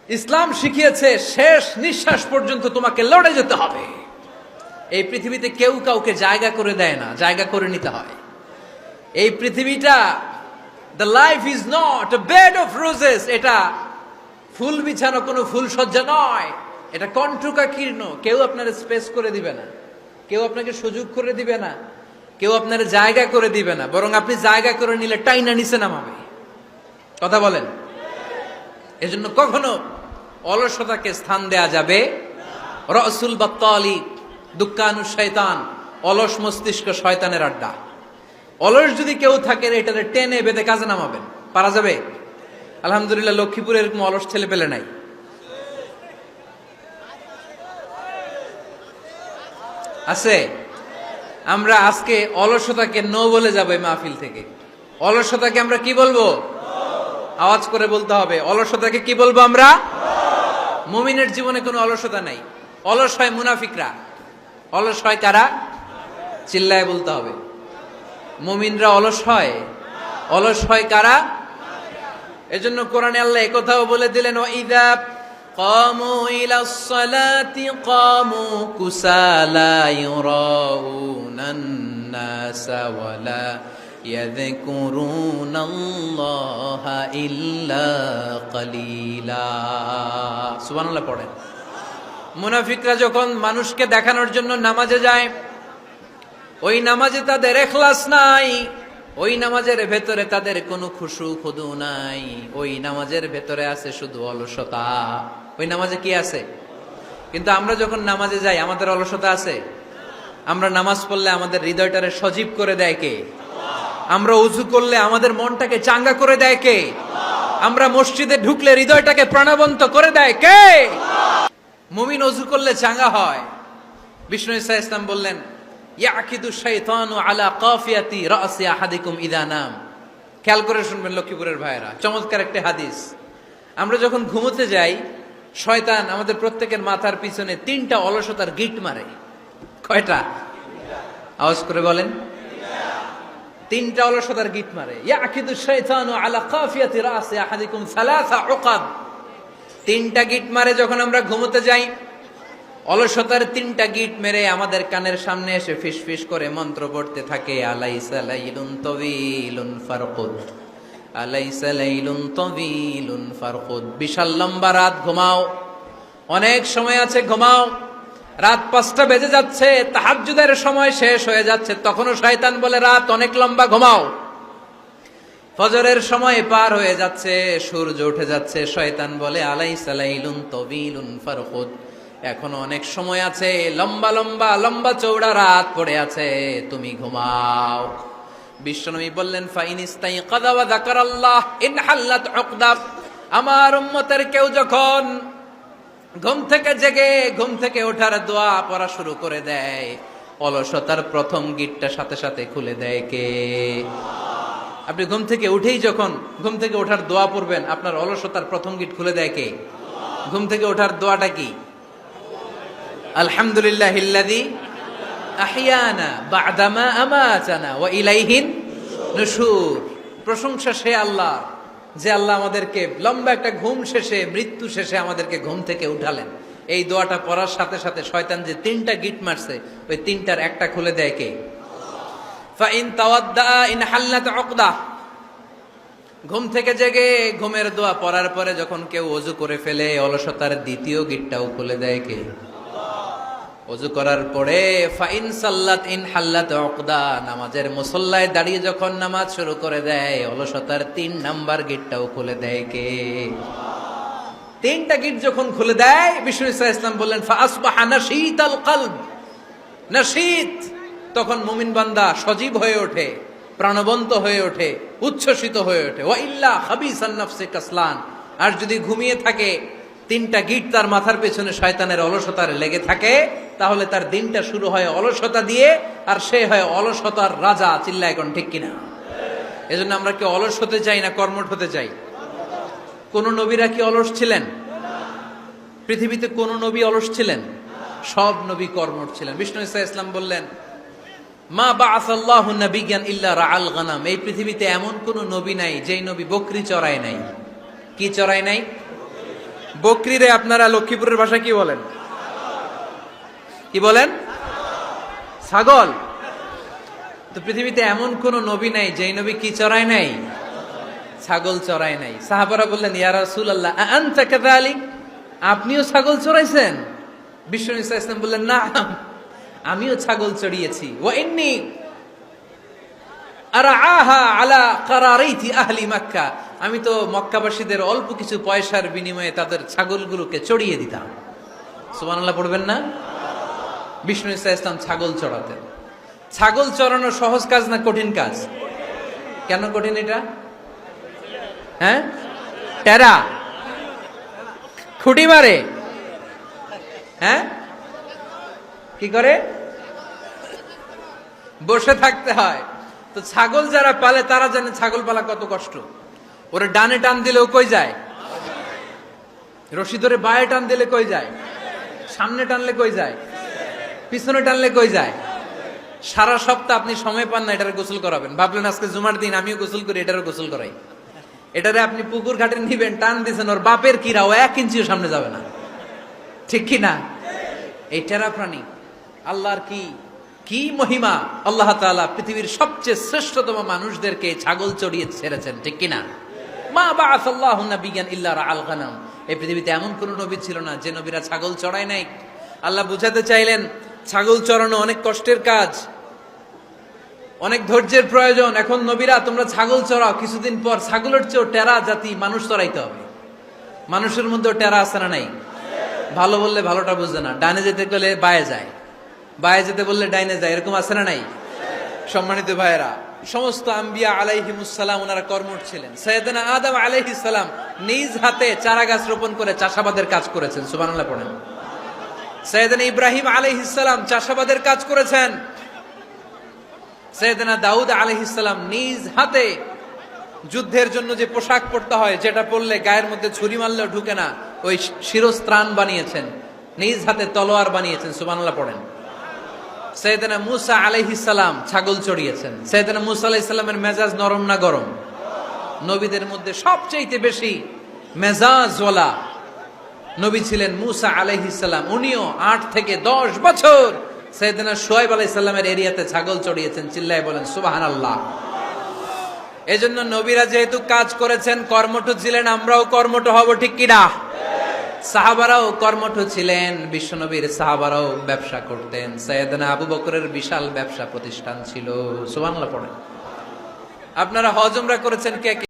ইসলাম শিখিয়েছে শেষ নিঃশ্বাস পর্যন্ত তোমাকে লড়ে যেতে হবে। এই পৃথিবীতে কেউ কাউকে জায়গা করে দেয় না, জায়গা করে নিতে হয়। এই পৃথিবীটা, the life is not a bed of roses, এটা ফুল বিছানো কোনো ফুল সজ্জা নয়, এটা কণ্টকাকীর্ণ। কেউ আপনার স্পেস করে দিবে না, কেউ আপনাকে সুযোগ করে দিবে না, কেউ আপনার জায়গা করে দিবে না, বরং আপনি জায়গা করে নিলে টাইনা নিচে নামাবে। কথা বলেন। এজন্য কখনো অলসতাকে স্থান দেয়া যাবে। রসুল বাত্তালি দুঃখানু শয়তান, অলস মস্তিষ্ক শয়তানের আড্ডা। অলস যদি কেউ থাকে এটারে টেনে বেঁধে কাজে নামাবেন, পারা যাবে? আলহামদুলিল্লাহ লক্ষ্মীপুরে এরকম অলস ছেলে পেলে নাই। আছে? আমরা আজকে অলসতাকে নো বলে যাবো এই মাহফিল থেকে। অলসতাকে আমরা কি বলবো? আওয়াজ করে বলতে হবে। অলসতাকে কি বলবো আমরা? মুমিনের জীবনে কোনো অলসতা নাই। অলস হয় মুনাফিকরা। অলস হয় কারা? চিল্লায় বলতে হবে। মুমিনরা অলস হয়। অলস হয় কারা? এজন্য কোরআনে আল্লাহ একথাও বলে দিলেন, ওয়াইদা কামু ইলাস সালাতি কামু কুসালা ইউরাউনান নাসা ওয়ালা ইয়াযকুরুনাল্লাহা ইল্লা কালিলা। সুবহানাল্লাহ পড়েন। মুনাফিকরা যখন মানুষকে দেখানোর জন্য নামাজে যায়, ওই নামাজে তাদের ইখলাস নাই, ওই নামাজের ভেতরে তাদের কোনো খুশু খুদু নাই, ওই নামাজের ভেতরে আছে শুধু অলসতা। ওই নামাজে কি আছে? কিন্তু আমরা যখন নামাজে যাই আমাদের অলসতা আছে? আমরা নামাজ পড়লে আমাদের হৃদয়টারে সজীব করে দেয় কে? আমরা ওযু করলে আমাদের মনটাকে চাঙ্গা করে দেয় কে? আমরা মসজিদে ঢুকলে হৃদয়টাকে প্রাণবন্ত করে দেয় কে? মুমিন ওযু করলে চাঙ্গা হয়। বিষ্ণু ঈসা ইসলাম বললেন, ইয়াকিদু শাইতানু আলা কাফিয়াতি রাসি আহাদিকুম ইদা নাম। খেয়াল করে শুনবেন লক্ষ্মীপুরের ভাইরা, চমৎকার একটা হাদিস। আমরা যখন ঘুমোতে যাই, শয়তান আমাদের প্রত্যেকের মাথার পিছনে 3টা অলসতার গিট মারে। কয়টা? আওয়াজ করে বলেন। 3টা অলসতার গিট মারে। ইয়াকিদু শাইতানু আলা কাফিয়াতি রাসি আহাদিকুম সালাসা উকাব। 3টা গিট মারে যখন আমরা ঘুমোতে যাই। অলসতার 3টা গিট মেরে আমাদের কানের সামনে এসে ফিসফিস করে মন্ত্র পড়তে থাকে, আলাইসা লাইলুন তাওয়িলুন ফারকুদ, আলাইসা লাইলুন তাওয়িলুন ফারকুদ। বিশাল লম্বা রাত, ঘুমাও। অনেক সময় আছে, ঘুমাও। রাত 5টা বেজে যাচ্ছে, তাহাজ্জুদের সময় শেষ হয়ে যাচ্ছে, তখনও শয়তান বলে রাত অনেক লম্বা, ঘুমাও। ফজরের সময় পার হয়ে যাচ্ছে, সূর্য উঠে যাচ্ছে, শয়তান বলে আলাইসা লাইলুন তাওয়িলুন ফারকুদ, এখনো অনেক সময় আছে, লম্বা লম্বা লম্বা চৌড়া রাত পড়ে আছে, তুমি ঘুমাও। বিশ্বনবী বললেন, ফাইনিস্তাইকাযা ওয়া যাকারাল্লাহ ইনহাল্লাত উকদা। আমার উম্মতের কেউ যখন ঘুম থেকে জেগে ঘুম থেকে ওঠার দোয়া পড়া শুরু করে দেয়, অলসতার প্রথম গিটটা সাথে সাথে খুলে দেয় কে? আপনি ঘুম থেকে উঠেই যখন ঘুম থেকে ওঠার দোয়া পড়বেন, আপনার অলসতার প্রথম গিট খুলে দেয় কে? ঘুম থেকে ওঠার দোয়াটা কি? আলহামদুলিল্লাহিল্লাযী আহইয়ানা বা'দামা আমাতানা ওয়া ইলাইহিন নুশুর। প্রশংসা সে আল্লাহ, যে আল্লাহ আমাদেরকে লম্বা একটা ঘুম শেষে, মৃত্যু শেষে আমাদেরকে ঘুম থেকে উঠালেন। এই দোয়াটা পড়ার সাথে সাথে শয়তান যে 3টা গিট মারছে, ওই 3টার একটা খুলে দেয় কে? ফাইন তাওয়াদ্দা ইনহাল্লাত উকদা। ঘুম থেকে জেগে ঘুমের দোয়া পড়ার পরে যখন কেউ ওযু করে ফেলে, অলসতার দ্বিতীয় গিটটাও খুলে দেয় কে? ওযু করার পরে ফাইন সাল্লাত ইনহাল্লাত উকদা, নামাজের মুসল্লায় দাঁড়িয়ে যখন নামাজ শুরু করে দেয়, অলসতার 3 নাম্বার গিটটাও খুলে দেয় কে? 3টা গিট যখন খুলে দেয়, বিষ্ণু ঈসা ইসলাম বললেন, ফাআসবাহা নাশীতাল কলব। নাশীত, তখন মুমিন বান্দা সজীব হয়ে ওঠে, প্রাণবন্ত হয়ে ওঠে, উচ্ছ্বসিত হয়ে ওঠে। ওয়া ইল্লা খাবিসান নাফসি কাসলান। আর যদি ঘুমিয়ে থাকে, 3টা গিট তার মাথার পেছনে শয়তানের অলসতার লেগে থাকে, তাহলে তার দিনটা শুরু হয় অলসতা দিয়ে, আর সে হয় অলসতার রাজা। চিল্লায় কোন ঠিক কিনা? এজন্য আমরা কি অলস হতে চাই না কর্মঠ হতে চাই? কোন নবীরা কি অলস ছিলেন? পৃথিবীতে কোন নবী অলস ছিলেন? সব নবী কর্মঠ ছিলেন। বিষ্ণু ঈসা ইসলাম বললেন, মা বাআসাল্লাহু নাবিয়্যান ইল্লা রাআল গানাম। এই পৃথিবীতে এমন কোন নবী নাই যেই নবী বকরি চড়ায় নাই। কি চড়ায় নাই? বকরিরে আপনারা লক্ষ্মীপুরের ভাষায় কি বলেন? কি বলেন? ছাগল। তো পৃথিবীতে এমন কোন নবী নাই যেই নবী কি চড়ায় নাই? ছাগল চড়ায় নাই। সাহাবারা বললেন, ইয়া রাসূলুল্লাহ আনতা কাযালিক, আপনিও ছাগল চড়াইছেন? বিষ্ণু নবী সাল্লাল্লাহু আলাইহি ওয়াসাল্লাম বললেন, না, আমিও ছাগল চড়িয়েছি। ওয়া ইন্নী আরআহা আলা কারারাইতি আহলি মক্কা, আমি তো মক্কাবাসীদের অল্প কিছু পয়সার বিনিময়ে তাদের ছাগলগুলোকে চড়িয়ে দিতাম। সুবহানাল্লাহ পড়বেন না? বিষ্ণু নবী সাল্লাল্লাহু আলাইহি ওয়াসাল্লাম ছাগল চড়াতেন। ছাগল চড়ানো সহজ কাজ না কঠিন কাজ? কেন কঠিন এটা? হ্যাঁ, টেরা খুঁটি মারে। হ্যাঁ, কি করে? বসে থাকতে হয়। তো ছাগল যারা পালে তারা জানে ছাগল পালা কত কষ্ট। ওরে ডানে টান দিলেও কই যায়? রশি ধরে বায়ে টান দিলে কই যায়? সামনে টানলে কই যায়? পিছনে টানলে কই যায়? সারা সপ্তাহ আপনি সময় পান না এটারে গোসল করাবেন। ভাবলেন আজকে জুমার দিন আমিও গোসল করি, এটারও গোসল করাই। এটারে আপনি পুকুর ঘাটে নিবেন, টান দিয়েছেন, ওর বাপের কিরা ও 1 ইঞ্চিও সামনে যাবে না। ঠিক কি না? এই টেরা প্রাণী আল্লাহর কি মহিমা। আল্লাহ তাআলা পৃথিবীর সবচেয়ে শ্রেষ্ঠতম মানুষদেরকে ছাগল চড়িয়ে ছেড়েছেন। ঠিক কি না? মা বাআসাল্লাহু নাবিয়ান ইল্লা রাআল গানাম, এই পৃথিবীতে এমন কোন নবী ছিল না যে নবীরা ছাগল চড়ায় নাই। আল্লাহ বুঝাতে চাইলেন ছাগল চড়ানো অনেক কষ্টের কাজ, অনেক ধৈর্যের প্রয়োজন। এখন নবীরা তোমরা ছাগল চড়াও, কিছুদিন পর ছাগলের চেয়েও টেরা জাতি মানুষ চড়াইতে হবে। মানুষের মধ্যেও টেরা আছে না নাই? ভালো বললে ভালোটা বুঝে না, ডানে যেতে গেলে বায়ে যায়, বায়ে যেতে বললে ডাইনে যায়, এরকম আছে না নাই? সম্মানিত ভাইয়েরা, সমস্ত আম্বিয়া আলাইহিমুসসালাম ওনারা কর্মঠ ছিলেন। সাইয়েদনা আদম আলাইহিস সালাম নিজ হাতে চারা গাছ রোপণ করে চাষাবাদের কাজ করেছেন। সুবহানাল্লাহ পড়েন। সাইয়েদনা ইব্রাহিম আলাইহিস সালাম চাষাবাদের কাজ করেছেন। সাইয়েদনা দাউদ আলাইহিস সালাম নিজ হাতে যুদ্ধের জন্য যে পোশাক পরতে হয়, যেটা পরলে গায়ের মধ্যে ছুরি মারলেও ঢুকে না, ওই শিরস্ত্রাণ বানিয়েছেন, নিজ হাতে তলোয়ার বানিয়েছেন। সুবহানাল্লাহ পড়েন। সাইয়েদনা মূসা আলাইহিস সালাম ছাগল চড়িয়েছেন। সাইয়েদনা মূসা আলাইহিস সালামের মেজাজ নরম না গরম? নবীদের মধ্যে সবচেয়ে বেশি মেজাজওয়ালা নবী ছিলেন মূসা আলাইহিস সালাম। উনিও 8 থেকে 10 বছর সাইয়েদনা শুআয়ব আলাইহিস সালামের এরিয়াতে ছাগল চড়িয়েছেন। চিল্লায় বলেন সুবহানাল্লাহ। এজন্য নবীরা যেহেতু কাজ করেছেন, কর্মঠ ছিলেন, আমরাও কর্মঠ হব। ঠিক কি না? সাহাবারাও কর্মঠ ছিলেন। বিশ্বনবীর সাহাবারাও ব্যবসা করতেন। সাইয়েদনা আবু বকরের বিশাল ব্যবসা প্রতিষ্ঠান ছিল। সুবহানাল্লাহ পড়েন। আপনারা হজ উমরা করেছেন কে কে?